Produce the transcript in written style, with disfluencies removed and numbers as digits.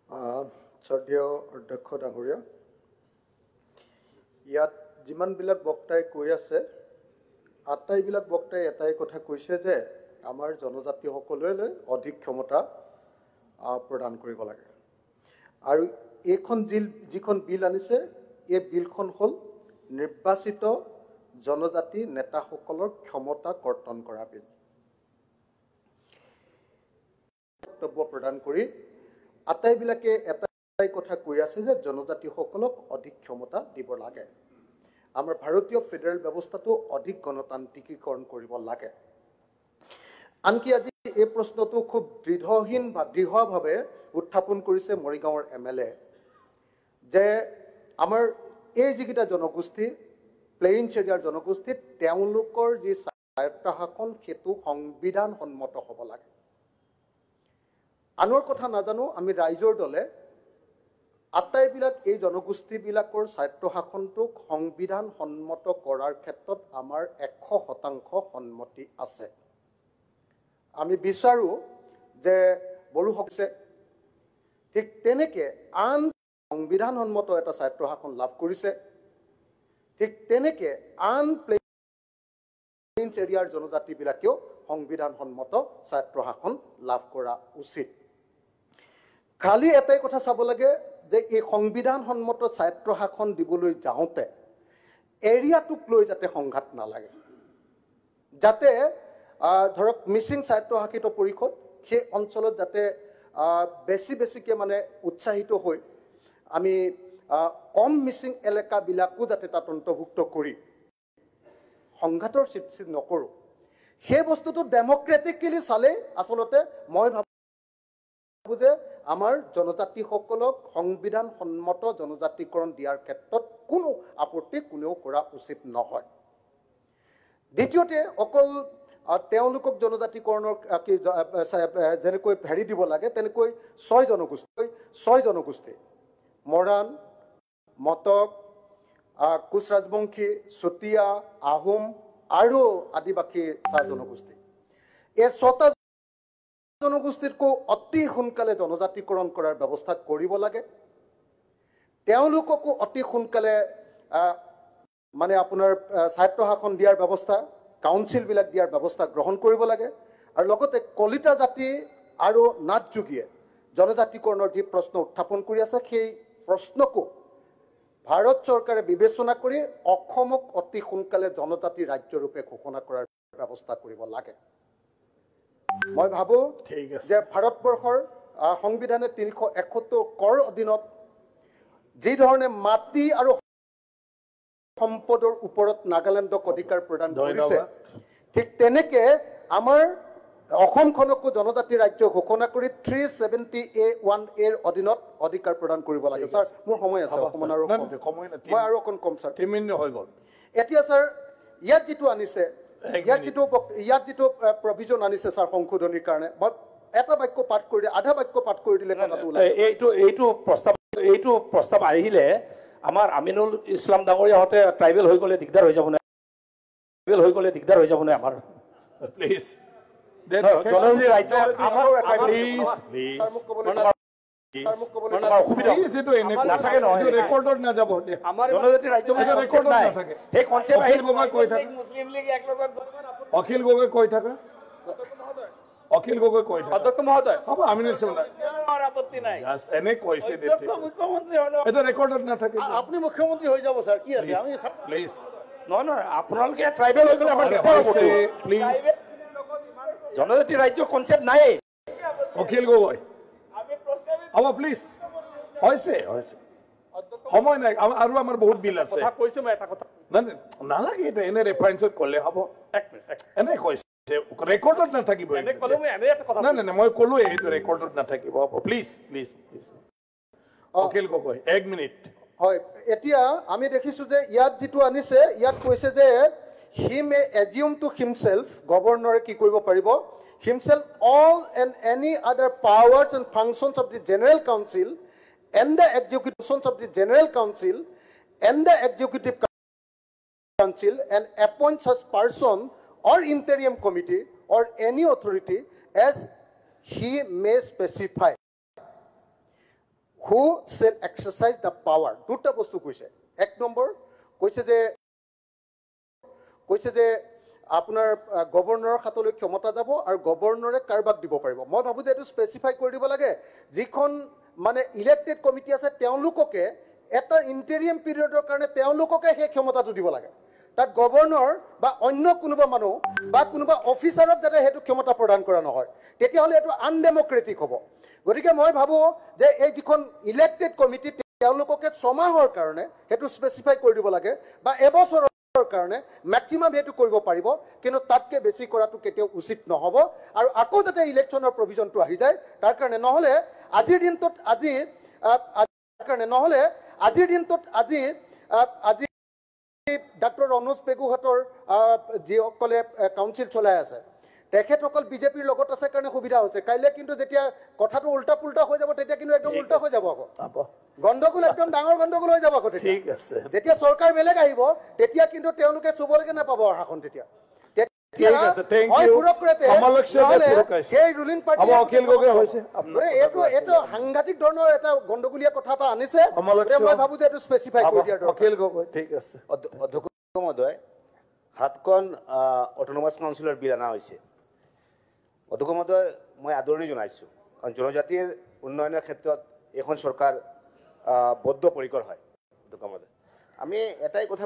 শ্ৰদ্ধেয় অধ্যক্ষ ডাঙৰীয়া, ইয়াত যিমানবিলাক বক্তাই কৈ আছে আটাইবিলাক বক্তাই এটাই কথা কৈছে যে আমাৰ জনজাতিসকললৈ অধিক ক্ষমতা প্ৰদান কৰিব লাগে। আৰু এইখন যিখন বিল আনিছে এই বিলখন হ'ল নিৰ্বাচিত জনজাতি নেতাসকলৰ ক্ষমতা কৰ্তন কৰা বিল। বক্তব্য প্ৰদান কৰি আটাইবিলাকে এটাই কথা কৈ আছে যে জনজাতিসকলক অধিক ক্ষমতা দিব লাগে। আমাৰ ভাৰতীয় ফেডাৰেল ব্যৱস্থাটো অধিক গণতান্ত্ৰিকীকৰণ কৰিব লাগে। আনকি আজি এই প্ৰশ্নটো খুব দৃঢ়ভাৱে উত্থাপন কৰিছে মৰিগাঁৱৰ MLA যে আমাৰ এই যিকেইটা জনগোষ্ঠী প্লেইনছ এৰিয়াৰ জনগোষ্ঠী তেওঁলোকৰ যি স্বায়ত্তশাসন সেইটো সংবিধানসন্মত হ'ব লাগে। আনৰ কথা নাজানো, আমি ৰাইজৰ দলে আটাইবিলাক এই জনগোষ্ঠীবিলাকৰ স্বায়ত্তশাসনটোক সংবিধানসন্মত কৰাৰ ক্ষেত্ৰত আমাৰ 100% সন্মতি আছে। আমি বিচাৰোঁ যে বড়োসকলে ঠিক তেনেকৈ আন সংবিধানসন্মত এটা স্বায়ত্তশাসন লাভ কৰিছে, ঠিক তেনেকৈ আন প্লেইনছ এৰিয়াৰ জনজাতিবিলাকেও সংবিধানসন্মত স্বায়ত্তশাসন লাভ কৰা উচিত। খালি এটাই কথা চাব লাগে যে এই সংবিধানসন্মত স্বায়ত্তশাসন দিবলৈ যাওঁতে এৰিয়াটোক লৈ যাতে সংঘাত নালাগে, যাতে ধৰক মিচিং স্বায়ত্তশাসিত পৰিষদ সেই অঞ্চলত যাতে বেছিকৈ মানে উৎসাহিত হৈ আমি কম মিচিং এলেকাবিলাকো যাতে তাত অন্তৰ্ভুক্ত কৰি সংঘাতৰ সৃষ্টি নকৰোঁ, সেই বস্তুটো ডেমক্ৰেটিকেলি চালে আচলতে মই ভাবোঁ যে আমাৰ জনজাতিসকলক সংবিধানসন্মত জনজাতিকৰণ দিয়াৰ ক্ষেত্ৰত কোনো আপত্তি কোনেও কৰা উচিত নহয়। দ্বিতীয়তে অকল তেওঁলোকক জনজাতিকৰণৰ যেনেকৈ হেৰি দিব লাগে তেনেকৈ 6 জনগোষ্ঠী মৰাণ, মটক, কোচ ৰাজবংশী, চুতীয়া, আহোম আৰু আদিবাসী চাহ জনগোষ্ঠী, এই 6টা জনগোষ্ঠীতকৈ অতি সোনকালে জনজাতিকৰণ কৰাৰ ব্যৱস্থা কৰিব লাগে। তেওঁলোককো অতি সোনকালে মানে আপোনাৰ স্বায়ত্তশাসন দিয়াৰ ব্যৱস্থা, কাউন্সিলবিলাক দিয়াৰ ব্যৱস্থা গ্ৰহণ কৰিব লাগে। আৰু লগতে কলিতা জাতি আৰু নাথযোগীয়ে জনজাতিকৰণৰ যি প্ৰশ্ন উত্থাপন কৰি আছে সেই প্ৰশ্নকো ভাৰত চৰকাৰে বিবেচনা কৰি অসমক অতি সোনকালে জনজাতি ৰাজ্যৰূপে ঘোষণা কৰাৰ ব্যৱস্থা কৰিব লাগে। মই ভাবোঁ যে ভাৰতবৰ্ষৰ সংবিধানে 371 কৰ অধীনত যি ধৰণে মাটি আৰু সম্পদৰ ওপৰত নাগালেণ্ডক অধিকাৰ প্ৰদান কৰিছে, ঠিক তেনেকৈ আমাৰ অসমখনকো জনজাতি ৰাজ্য ঘোষণা কৰি 370A1A অধীনত অধিকাৰ প্ৰদান কৰিব লাগে। ছাৰ মোৰ সময় আছে অকণমান, আৰু মই আৰু অকণ কম ছাৰ। হৈ গ'ল এতিয়া ছাৰ, ইয়াত যিটো আনিছে, ইয়াত যিটো প্ৰভিজন আনিছে ছাৰ সংশোধনীৰ কাৰণে, মই এটা বাক্য পাঠ কৰি দিলে, আধা বাক্য পাঠ কৰি দিলে কথাটো ওলাই। এইটো প্ৰস্তাৱ আহিলে আমাৰ আমিনুল ইছলাম ডাঙৰীয়াহঁতে ট্ৰাইবেল হৈ গ'লে দিগদাৰ হৈ যাব নে? আমাৰ প্লিজ জনজাতি ৰাজ্য আমাৰো এটা অখিল গগৈ কৈ থাকা, অখিল গগৈ কৈ থাকা, অধ্যক্ষ মহোদয় হ'ব, আমিনুল ইছলাম আপত্তি নাই, এনে কৈছে এটা ৰেকৰ্ডত নাথাকে। আপুনি মুখ্যমন্ত্ৰী হৈ যাব ছাৰ, কি আছে আমি প্লিজ। নহয়, আপোনালোকে ট্ৰাইবেল হৈ গ'লে আমাৰ প্লিজ, জনজাতি ৰাজ্য কনচেপ্ট নাই। অখিল গগৈ হ'ব প্লিজ, হৈছে সময় নাই, আৰু আমাৰ বহুত বিল আছে। কৈছে মই এটা কথা নালাগে, এটা এনে ৰেফাৰেঞ্চত ক'লে হ'ব, এনে কৈছে ৰেকৰ্ডত নাথাকিব। নাই, মই ক'লোৱে এইটো ৰেকৰ্ডত নাথাকিব, হ'ব প্লিজ। অখিল গগৈ 1 মিনিট। হয়, এতিয়া আমি দেখিছোঁ যে ইয়াত যিটো আনিছে, ইয়াত কৈছে যে হি মে এজিউম টু হিমছেল্ফ, গভৰ্ণৰে কি কৰিব পাৰিব, himself all and any other powers and functions of the General Council and the executive functions of the General Council and the Executive Council, and appoint such person or interim committee or any authority as he may specify. Who shell exercise the power, দুটা বস্তু কৈছে। এক number কৈছে যে আপোনাৰ গভৰ্ণৰৰ হাতলৈ ক্ষমতা যাব আৰু গভৰ্ণৰে কাৰোবাক দিব পাৰিব। মই ভাবোঁ যে এইটো স্পেচিফাই কৰি দিব লাগে, যিখন মানে ইলেক্টেড কমিটি আছে তেওঁলোককে এটা ইণ্টেৰিয়াম পিৰিয়ডৰ কাৰণে তেওঁলোককে সেই ক্ষমতাটো দিব লাগে। তাত গভৰ্ণৰ বা অন্য কোনোবা মানুহ বা কোনোবা অফিচাৰক যাতে সেইটো ক্ষমতা প্ৰদান কৰা নহয়, তেতিয়াহ'লে এইটো আনডেমক্ৰেটিক হ'ব। গতিকে মই ভাবোঁ যে এই যিখন ইলেক্টেড কমিটি তেওঁলোককে 6 মাহৰ কাৰণে সেইটো স্পেচিফাই কৰি দিব লাগে বা এবছৰৰ কাৰণে মেক্সিমাম সেইটো কৰিব পাৰিব, কিন্তু তাতকৈ বেছি কৰাটো কেতিয়াও উচিত নহ'ব। আৰু আকৌ যাতে ইলেকশ্যনৰ প্ৰভিজনটো আহি যায় তাৰ কাৰণে, নহ'লে আজিৰ দিনটোত আজি ডাক্তৰ অনুজ পেগুহঁতৰ যিসকলে কাউন্সিল চলাই আছে তেখেতসকল বিজেপিৰ লগত আছে কাৰণে সুবিধা হৈছে। কাইলৈ কিন্তু যেতিয়া কথাটো উল্টা পুল্টা হৈ যাব তেতিয়া কিন্তু একদম উল্টা হৈ যাব, আকৌ গণ্ডগোল একদম ডাঙৰ গণ্ডগোল হৈ যাব। আকৌ যেতিয়া চৰকাৰ বেলেগ আহিব তেতিয়া কিন্তু তেওঁলোকে চুবলৈকে নাপাব শাসন। তেতিয়া এইটো সাংঘাতিক ধৰণৰ এটা গণ্ডগোলীয়া কথা এটা আনিছে। মই ভাবো যে এইটো স্পেচিফাই কৰি দিয়া দৰকাৰ। ঠিক আছে অধ্যক্ষ মহোদয়, 7খন অট'নমাছ কাউন্সিলৰ বিল অনা হৈছে। অধ্যক্ষ মহোদয়, মই আদৰণি জনাইছোঁ, কাৰণ জনজাতিৰ উন্নয়নৰ ক্ষেত্ৰত এইখন চৰকাৰ বদ্ধপৰিকৰ হয়। অধ্যক্ষ মহোদয়, আমি এটাই কথা